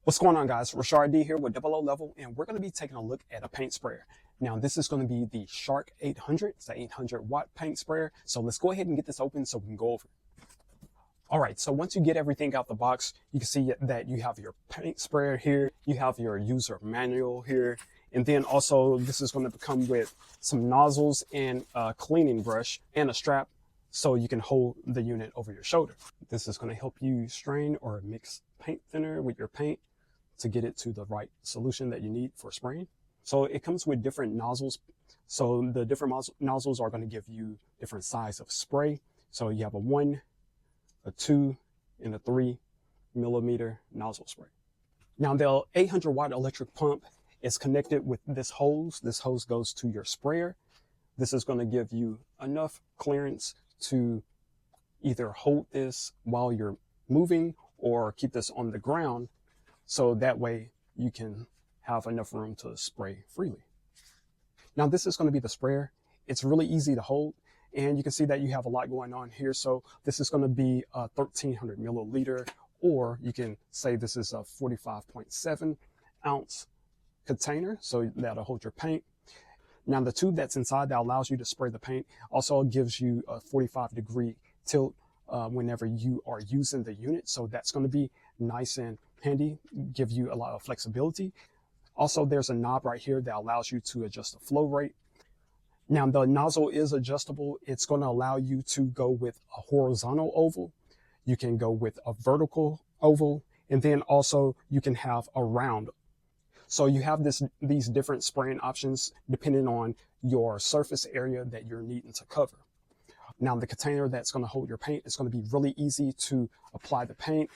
What's going on, guys? Rashard D here with Double O Level, and we're going to be taking a look at a paint sprayer. Now, this is going to be the Shark 800. It's the 800 watt paint sprayer. So let's go ahead and get this open so we can go over it. All right, so once you get everything out the box, you can see that you have your paint sprayer here. You have your user manual here. And then also this is going to come with some nozzles and a cleaning brush and a strap so you can hold the unit over your shoulder. This is going to help you strain or mix paint thinner with your paint to get it to the right solution that you need for spraying. So it comes with different nozzles. So the different nozzles are going to give you different size of spray. So you have a 1, a 2, and a 3 millimeter nozzle spray. Now the 800 watt electric pump is connected with this hose. This hose goes to your sprayer. This is going to give you enough clearance to either hold this while you're moving or keep this on the ground. So that way you can have enough room to spray freely. Now this is going to be the sprayer. It's really easy to hold, and you can see that you have a lot going on here. So this is going to be a 1300 milliliter, or you can say this is a 45.7 ounce container, so that'll hold your paint. Now the tube that's inside that allows you to spray the paint also gives you a 45-degree tilt whenever you are using the unit. So that's going to be nice and handy, give you a lot of flexibility. Also, there's a knob right here that allows you to adjust the flow rate. Now the nozzle is adjustable. It's going to allow you to go with a horizontal oval. You can go with a vertical oval, and then also you can have a round. So you have these different spraying options depending on your surface area that you're needing to cover. Now the container that's going to hold your paint is going to be really easy to apply the paint.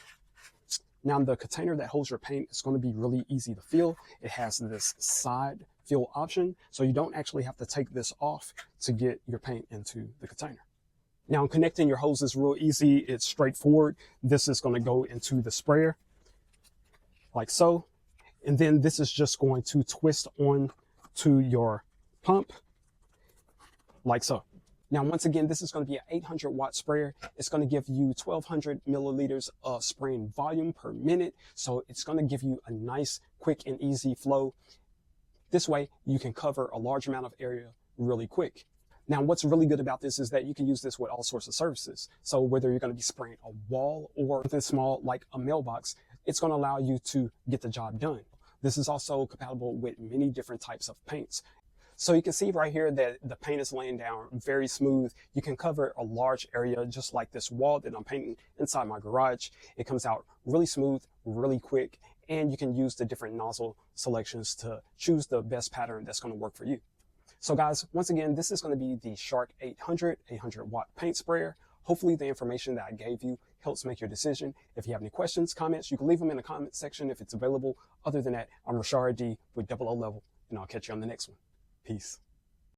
Now the container that holds your paint is going to be really easy to fill. It has this side fill option, so you don't actually have to take this off to get your paint into the container. Now connecting your hose is real easy. It's straightforward. This is going to go into the sprayer like so. And then this is just going to twist on to your pump like so. Now, once again, this is going to be an 800 watt sprayer. It's going to give you 1200 milliliters of spraying volume per minute. So it's going to give you a nice, quick and easy flow. This way you can cover a large amount of area really quick. Now, what's really good about this is that you can use this with all sorts of surfaces. So whether you're going to be spraying a wall or something small like a mailbox, it's going to allow you to get the job done. This is also compatible with many different types of paints. So you can see right here that the paint is laying down very smooth. You can cover a large area just like this wall that I'm painting inside my garage. It comes out really smooth, really quick, and you can use the different nozzle selections to choose the best pattern that's going to work for you. So guys, once again, this is going to be the Shark 800 watt paint sprayer. Hopefully the information that I gave you helps make your decision. If you have any questions, comments, you can leave them in the comment section if it's available. Other than that, I'm Rashard D with Double O Level, and I'll catch you on the next one. Peace.